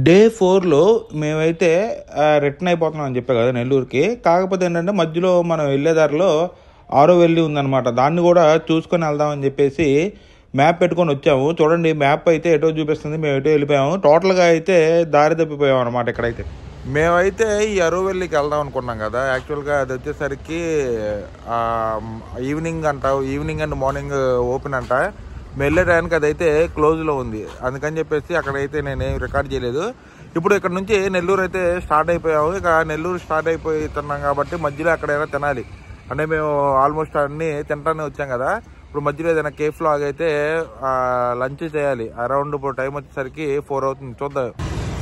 Day 4లో మేమైతే return అయిపోతున్నాం అని చెప్పా కదా నెల్లూరుకి. కాకపోతే ఏంటంటే మధ్యలో మనం వెళ్ళే దారిలో ఆరోవెల్లి ఉందన్నమాట. దాన్ని కూడా చూసుకొని వెళ్దామని చెప్పేసి మ్యాప్ పెట్టుకొని వచ్చాము. చూడండి, మ్యాప్ అయితే ఎటో చూపిస్తుంది, మేము ఎటో వెళ్ళిపోయాము. టోటల్గా అయితే దారి తప్పిపోయాము అనమాట. ఇక్కడైతే మేమైతే ఈ అరోవెల్లికి వెళ్దాం అనుకున్నాం కదా. యాక్చువల్గా అది వచ్చేసరికి ఈవినింగ్ అండ్ మార్నింగ్ ఓపెన్ అంట. మేము వెళ్ళే టైంకి అదైతే క్లోజ్లో ఉంది. అందుకని చెప్పేసి అక్కడైతే నేనేం రికార్డ్ చేయలేదు. ఇప్పుడు ఇక్కడ నుంచి నెల్లూరు అయితే స్టార్ట్ అయిపోయాము. ఇక నెల్లూరు స్టార్ట్ అయిపోతున్నాం కాబట్టి మధ్యలో ఎక్కడైనా తినాలి. అంటే మేము ఆల్మోస్ట్ అన్నీ తింటానే వచ్చాం కదా. ఇప్పుడు మధ్యలో ఏదైనా కేఫ్లో ఆగైతే లంచ్ చేయాలి. అరౌండ్ ఇప్పుడు టైం వచ్చేసరికి 4 అవుతుంది. చూద్దాం.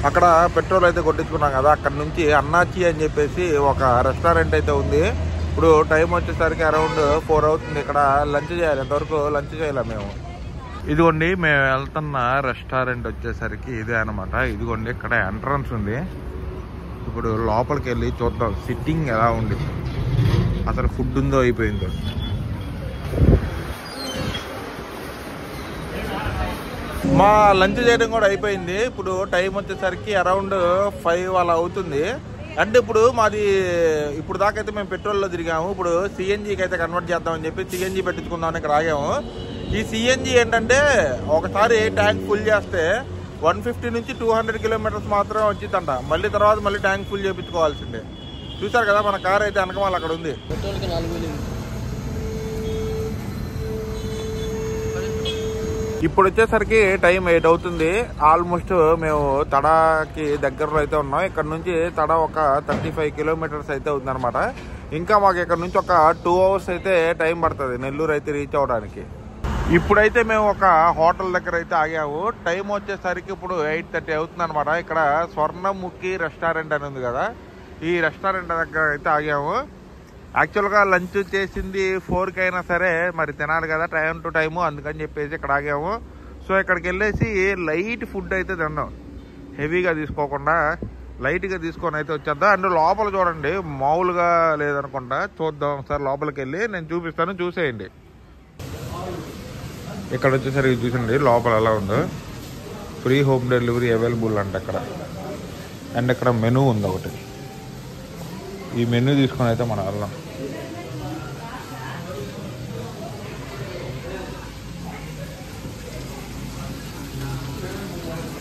అక్కడ పెట్రోల్ అయితే కొట్టించుకున్నాం కదా. అక్కడ నుంచి అన్నాచి అని చెప్పేసి ఒక రెస్టారెంట్ అయితే ఉంది. ఇప్పుడు టైం వచ్చేసరికి అరౌండ్ 4 అవుతుంది. ఇక్కడ లంచ్ చేయాలి. ఇంతవరకు లంచ్ చేయాలి మేము. ఇదిగోండి, మేము వెళ్తున్న రెస్టారెంట్ వచ్చేసరికి ఇదే అనమాట. ఇదిగోండి, ఇక్కడ ఎంట్రన్స్ ఉంది. ఇప్పుడు లోపలికి వెళ్ళి చూద్దాం సిట్టింగ్ ఎలా ఉంది, అసలు ఫుడ్ ఉందో అయిపోయిందో. మా లంచ్ చేయడం కూడా అయిపోయింది. ఇప్పుడు టైం వచ్చేసరికి అరౌండ్ 5 అలా అవుతుంది. అంటే ఇప్పుడు దాకా అయితే మేము పెట్రోల్లో తిరిగాము. ఇప్పుడు సిఎన్జికి అయితే కన్వర్ట్ చేద్దామని చెప్పి సిఎన్జి పెట్టించుకుందామని ఇక్కడ ఆగాము. ఈ సిఎన్జి ఏంటంటే ఒకసారి ట్యాంక్ ఫుల్ చేస్తే 150 నుంచి 200 కిలోమీటర్స్ మాత్రం వచ్చిందంట. మళ్ళీ ట్యాంక్ ఫుల్ చేయించుకోవాల్సిందే. చూసారు కదా, మన కార్ అయితే వెనకమాల అక్కడ ఉంది. ఇప్పుడు వచ్చేసరికి టైం 8 అవుతుంది. ఆల్మోస్ట్ మేము తడాకి దగ్గరలో అయితే ఉన్నాం. ఇక్కడ నుంచి తడ ఒక 35 కిలోమీటర్స్ అయితే ఉందన్నమాట. ఇంకా మాకు ఇక్కడ నుంచి ఒక 2 అవర్స్ అయితే టైం పడుతుంది నెల్లూరు అయితే రీచ్ అవ్వడానికి. ఇప్పుడైతే మేము ఒక హోటల్ దగ్గర అయితే ఆగాము. టైం వచ్చేసరికి ఇప్పుడు 8:30 అవుతుంది అనమాట. ఇక్కడ స్వర్ణముఖి రెస్టారెంట్ అని ఉంది కదా, ఈ రెస్టారెంట్ దగ్గర అయితే ఆగాము. యాక్చువల్గా లంచ్ చేసింది 4కి అయినా సరే మరి తినాలి కదా, టైం టు టైము. అందుకని చెప్పేసి ఇక్కడ ఆగాము. సో ఇక్కడికి వెళ్ళేసి లైట్ ఫుడ్ అయితే తిందాం. హెవీగా తీసుకోకుండా లైట్గా తీసుకొని అయితే వచ్చేద్దాం. అండ్ లోపల చూడండి, మామూలుగా లేదనుకుంటా. చూద్దాం ఒకసారి లోపలికి వెళ్ళి నేను చూపిస్తాను, చూసేయండి. ఇక్కడ వచ్చేసరికి చూసండి లోపల ఎలా ఉందో. ఫ్రీ హోమ్ డెలివరీ అవైలబుల్ అంట ఇక్కడ. అండ్ ఇక్కడ మెనూ ఉంది ఒకటి. ఈ మెనూ తీసుకొని అయితే మనం వెళ్దాం.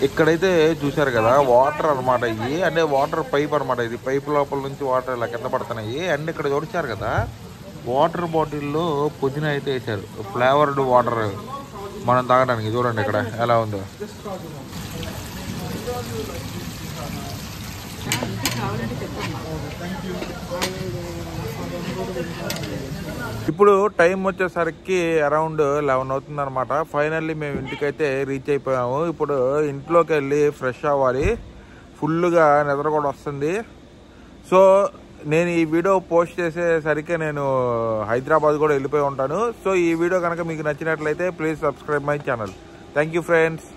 ఇక్కడైతే చూసారు కదా, వాటర్ అనమాట. ఇవి అంటే వాటర్ పైప్ అనమాట. ఇది పైప్ లోపల నుంచి వాటర్ ఇలా కింద పడుతున్నాయి. అండ్ ఇక్కడ చూసారు కదా, వాటర్ బాటిల్లో పుదీనా అయితే వేసారు. ఫ్లేవర్డ్ వాటర్ మనం తాగడానికి. చూడండి ఇక్కడ ఎలా ఉందో. ఇప్పుడు టైం వచ్చేసరికి అరౌండ్ 11 అవుతుంది అనమాట. ఫైనల్లీ మేము ఇంటికైతే రీచ్ అయిపోయాము. ఇప్పుడు ఇంట్లోకి వెళ్ళి ఫ్రెష్ అవ్వాలి. ఫుల్గా నిద్ర కూడా వస్తుంది. సో నేను ఈ వీడియో పోస్ట్ చేసేసరికి నేను హైదరాబాద్ కూడా వెళ్ళిపోయి ఉంటాను. సో ఈ వీడియో కనుక మీకు నచ్చినట్లయితే please subscribe my channel. Thank you friends.